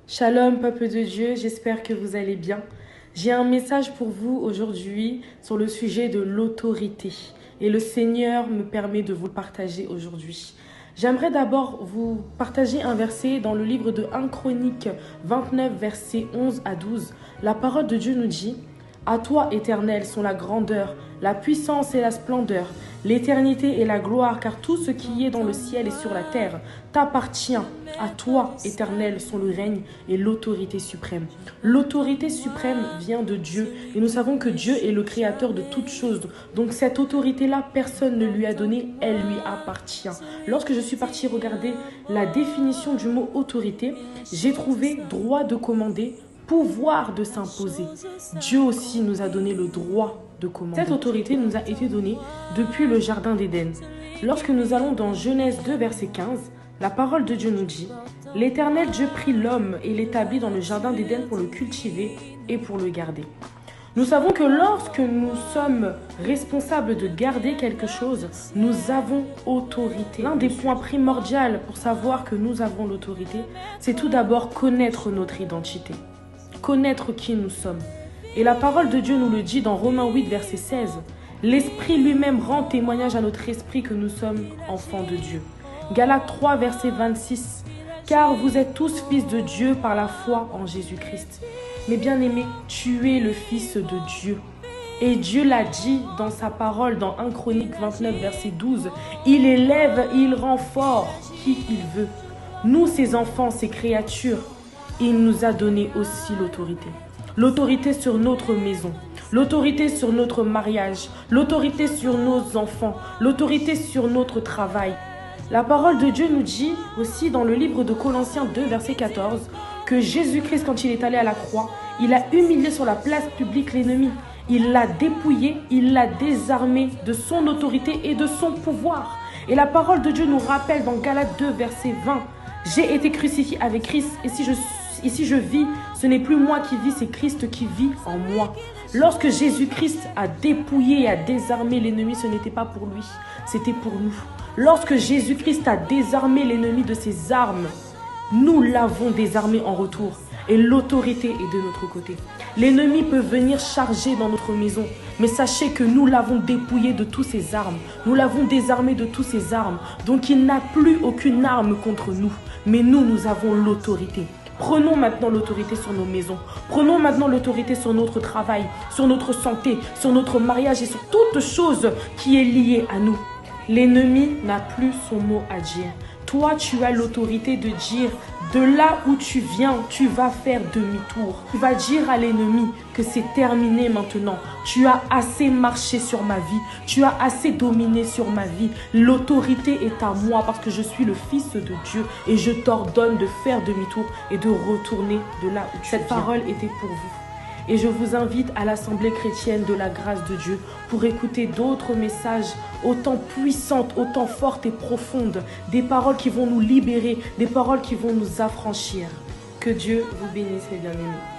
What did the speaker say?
Shalom, peuple de Dieu, j'espère que vous allez bien. J'ai un message pour vous aujourd'hui sur le sujet de l'autorité. Et le Seigneur me permet de vous le partager aujourd'hui. J'aimerais d'abord vous partager un verset dans le livre de 1 Chroniques 29, versets 11 à 12. La parole de Dieu nous dit « À toi, Éternel, sont la grandeur, la puissance et la splendeur, l'éternité et la gloire, car tout ce qui est dans le ciel et sur la terre t'appartient. À toi, Éternel, sont le règne et l'autorité suprême. » L'autorité suprême vient de Dieu et nous savons que Dieu est le créateur de toutes choses. Donc cette autorité-là, personne ne lui a donné, elle lui appartient. Lorsque je suis partie regarder la définition du mot autorité, j'ai trouvé droit de commander, pouvoir de s'imposer. Dieu aussi nous a donné le droit de commander. Cette autorité nous a été donnée depuis le jardin d'Éden. Lorsque nous allons dans Genèse 2, verset 15, la parole de Dieu nous dit « L'Éternel Dieu prit l'homme et l'établit dans le jardin d'Éden pour le cultiver et pour le garder. » Nous savons que lorsque nous sommes responsables de garder quelque chose, nous avons autorité. L'un des points primordiaux pour savoir que nous avons l'autorité, c'est tout d'abord connaître notre identité. Connaître qui nous sommes. Et la parole de Dieu nous le dit dans Romains 8, verset 16. L'Esprit lui-même rend témoignage à notre esprit que nous sommes enfants de Dieu. Galates 3, verset 26. Car vous êtes tous fils de Dieu par la foi en Jésus-Christ. Mais bien aimé, tu es le fils de Dieu. Et Dieu l'a dit dans sa parole dans 1 Chroniques 29, verset 12. Il élève et il rend fort qui il veut. Nous, ses enfants, ses créatures, il nous a donné aussi l'autorité. L'autorité sur notre maison, l'autorité sur notre mariage, l'autorité sur nos enfants, l'autorité sur notre travail. La parole de Dieu nous dit aussi dans le livre de Colossiens 2, verset 14, que Jésus-Christ, quand il est allé à la croix, il a humilié sur la place publique l'ennemi. Il l'a dépouillé, il l'a désarmé de son autorité et de son pouvoir. Et la parole de Dieu nous rappelle dans Galates 2, verset 20, « J'ai été crucifié avec Christ et si je vis, ce n'est plus moi qui vis, c'est Christ qui vit en moi. » Lorsque Jésus-Christ a dépouillé et a désarmé l'ennemi, ce n'était pas pour lui, c'était pour nous. Lorsque Jésus-Christ a désarmé l'ennemi de ses armes, nous l'avons désarmé en retour. Et l'autorité est de notre côté. L'ennemi peut venir charger dans notre maison, mais sachez que nous l'avons dépouillé de toutes ses armes. Nous l'avons désarmé de toutes ses armes. Donc il n'a plus aucune arme contre nous. Mais nous avons l'autorité. Prenons maintenant l'autorité sur nos maisons. Prenons maintenant l'autorité sur notre travail, sur notre santé, sur notre mariage et sur toute chose qui est liée à nous. L'ennemi n'a plus son mot à dire. Toi, tu as l'autorité de dire de là où tu viens, tu vas faire demi-tour. Tu vas dire à l'ennemi que c'est terminé maintenant. Tu as assez marché sur ma vie. Tu as assez dominé sur ma vie. L'autorité est à moi parce que je suis le Fils de Dieu et je t'ordonne de faire demi-tour et de retourner de là où tu viens. Cette parole était pour vous. Et je vous invite à l'Assemblée chrétienne de la grâce de Dieu pour écouter d'autres messages autant puissantes, autant fortes et profondes, des paroles qui vont nous libérer, des paroles qui vont nous affranchir. Que Dieu vous bénisse, mes bien-aimés.